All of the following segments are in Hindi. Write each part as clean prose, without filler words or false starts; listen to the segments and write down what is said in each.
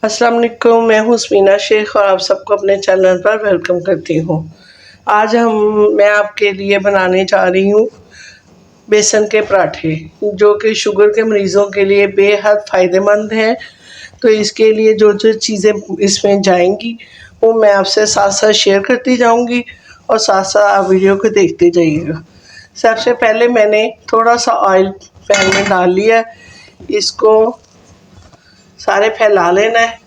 अस्सलाम वालेकुम, मैं हूँ स्मीना शेख और आप सबको अपने चैनल पर वेलकम करती हूँ। आज मैं आपके लिए बनाने जा रही हूँ बेसन के पराठे, जो कि शुगर के मरीज़ों के लिए बेहद फ़ायदेमंद हैं। तो इसके लिए जो जो चीज़ें इसमें जाएंगी वो मैं आपसे साथ साथ शेयर करती जाऊँगी और साथ साथ आप वीडियो को देखते जाइएगा। सबसे पहले मैंने थोड़ा सा ऑयल पैन में डाल लिया है, इसको सारे फैला लेना है।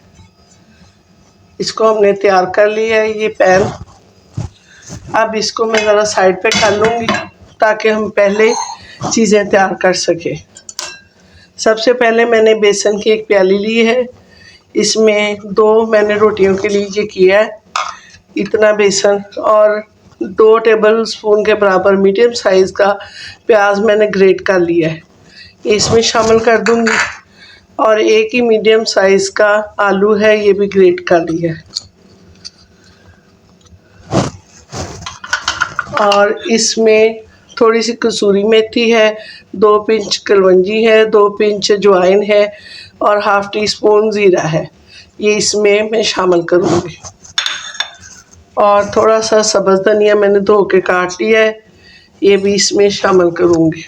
इसको हमने तैयार कर लिया है ये पैन। अब इसको मैं ज़रा साइड पे कर लूँगी ताकि हम पहले चीज़ें तैयार कर सकें। सबसे पहले मैंने बेसन की एक प्याली ली है, इसमें 2 मैंने रोटियों के लिए ये किया है, इतना बेसन। और 2 टेबल स्पून के बराबर मीडियम साइज़ का प्याज मैंने ग्रेट कर लिया है, इसमें शामिल कर दूँगी। और 1 ही मीडियम साइज़ का आलू है, ये भी ग्रेट कर लिया है। और इसमें थोड़ी सी कसूरी मेथी है, 2 पिंच कलवंजी है, 2 पिंच अजवाइन है और हाफ़ टी स्पून ज़ीरा है, ये इसमें मैं शामिल करूँगी। और थोड़ा सा सब्ज़ धनिया मैंने धो के काट लिया है, ये भी इसमें शामिल करूँगी।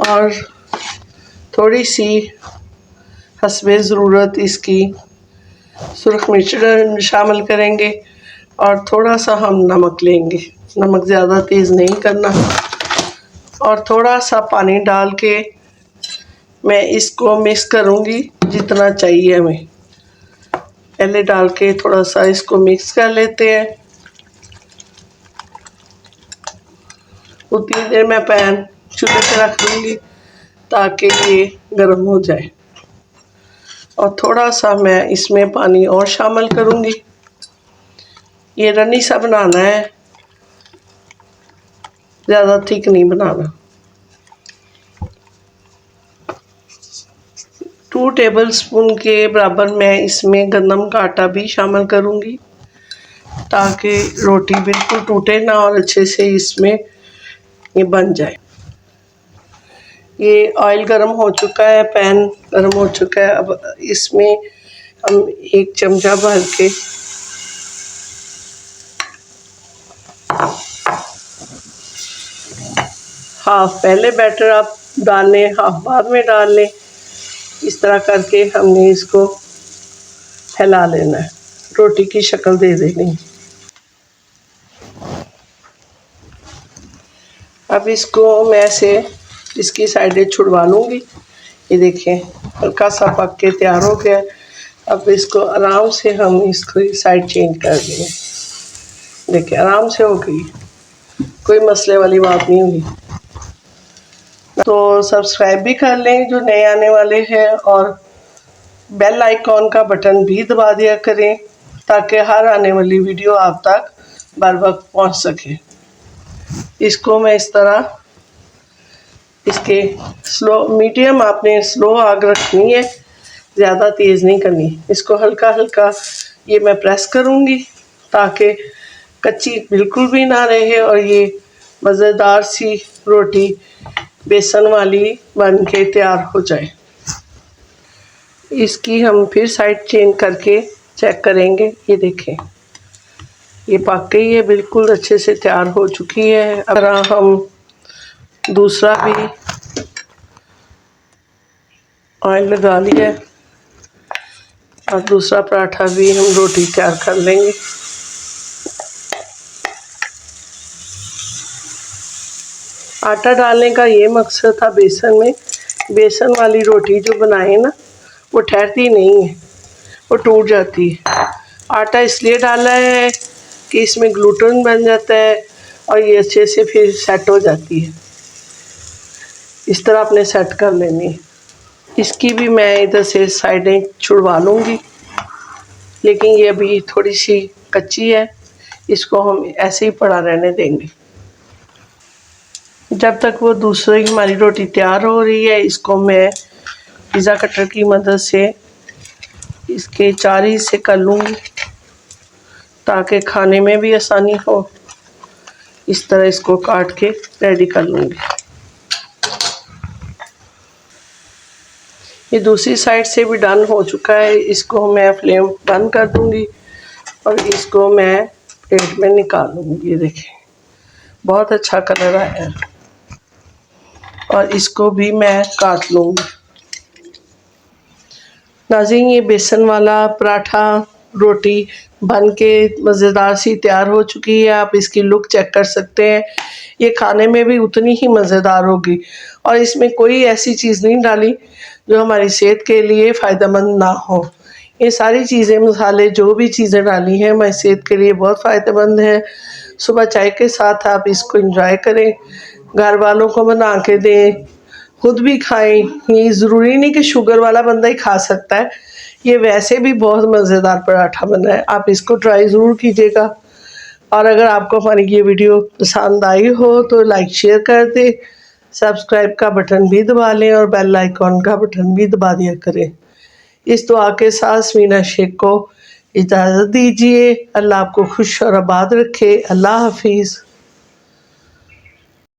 और थोड़ी सी हस्बे ज़रूरत इसकी सुरख मिर्च शामिल करेंगे और थोड़ा सा हम नमक लेंगे, नमक ज़्यादा तेज़ नहीं करना। और थोड़ा सा पानी डाल के मैं इसको मिक्स करूँगी जितना चाहिए हमें। पहले डाल के थोड़ा सा इसको मिक्स कर लेते हैं। उतनी देर मैं पैन चूल्हे पे रख दूँगी ताकि ये गर्म हो जाए। और थोड़ा सा मैं इसमें पानी और शामिल करूँगी। ये रनी सा बनाना है, ज़्यादा थिक नहीं बनाना। 2 टेबल स्पून के बराबर मैं इसमें गंदम का आटा भी शामिल करूँगी ताकि रोटी बिल्कुल टूटे ना और अच्छे से इसमें ये बन जाए। ये ऑयल गर्म हो चुका है, पैन गर्म हो चुका है। अब इसमें हम 1 चमचा भर के हाफ पहले बैटर आप डाल लें, हाफ बाद में डाल लें। इस तरह करके हमने इसको फैला लेना है, रोटी की शक्ल दे देनी। अब इसको मैं से इसकी साइडें छुड़वा लूँगी। ये देखें हल्का सा पक के तैयार हो गया। अब इसको आराम से हम इसको साइड चेंज कर देंगे। देखिए आराम से हो गई, कोई मसले वाली बात नहीं हुई। तो सब्सक्राइब भी कर लें जो नए आने वाले हैं और बेल आइकॉन का बटन भी दबा दिया करें ताकि हर आने वाली वीडियो आप तक बर वक्त पहुँच सके। इसको मैं इस तरह इसके मीडियम आपने स्लो आग रखनी है, ज़्यादा तेज़ नहीं करनी। इसको हल्का हल्का ये मैं प्रेस करूँगी ताकि कच्ची बिल्कुल भी ना रहे और ये मज़ेदार सी रोटी बेसन वाली बन के तैयार हो जाए। इसकी हम फिर साइड चेंज करके चेक करेंगे। ये देखें ये पक गई है, बिल्कुल अच्छे से तैयार हो चुकी है। अब हम दूसरा भी ऑयल लगा लिया है और दूसरा पराठा भी हम रोटी तैयार कर लेंगे। आटा डालने का ये मकसद था बेसन में, बेसन वाली रोटी जो बनाए ना वो ठहरती नहीं है, वो टूट जाती है। आटा इसलिए डाला है कि इसमें ग्लूटेन बन जाता है और ये अच्छे से फिर सेट हो जाती है। इस तरह अपने सेट कर लेनी है। इसकी भी मैं इधर से साइडें छुड़वा लूँगी, लेकिन ये अभी थोड़ी सी कच्ची है, इसको हम ऐसे ही पड़ा रहने देंगे जब तक वो दूसरी हमारी रोटी तैयार हो रही है। इसको मैं पिज़्ज़ा कटर की मदद से इसके 4 हिस्से कर लूँगी ताकि खाने में भी आसानी हो। इस तरह इसको काट के रेडी कर लूँगी। ये दूसरी साइड से भी डन हो चुका है। इसको मैं फ्लेम बंद कर दूंगी और इसको मैं प्लेट में निकालूंगी। ये देखें बहुत अच्छा कलर आया है और इसको भी मैं काट लूँगी। नाज़रीन, ये बेसन वाला पराठा रोटी बन के मज़ेदार सी तैयार हो चुकी है। आप इसकी लुक चेक कर सकते हैं। ये खाने में भी उतनी ही मज़ेदार होगी और इसमें कोई ऐसी चीज़ नहीं डाली जो हमारी सेहत के लिए फ़ायदेमंद ना हो। ये सारी चीज़ें, मसाले, जो भी चीज़ें डाली हैं हमारी सेहत के लिए बहुत फ़ायदेमंद है। सुबह चाय के साथ आप इसको एंजॉय करें, घर वालों को बना के दें, खुद भी खाएं। ये ज़रूरी नहीं कि शुगर वाला बंदा ही खा सकता है, ये वैसे भी बहुत मज़ेदार पराठा बना है। आप इसको ट्राई ज़रूर कीजिएगा और अगर आपको हमारी ये वीडियो पसंद आई हो तो लाइक शेयर कर दें, सब्सक्राइब का बटन भी दबा लें और बेल आइकॉन का बटन भी दबा दिया करें। इस दुआ के साथ समीना शेख को इजाज़त दीजिए। अल्लाह आपको खुश और आबाद रखे। अल्लाह हाफिज़।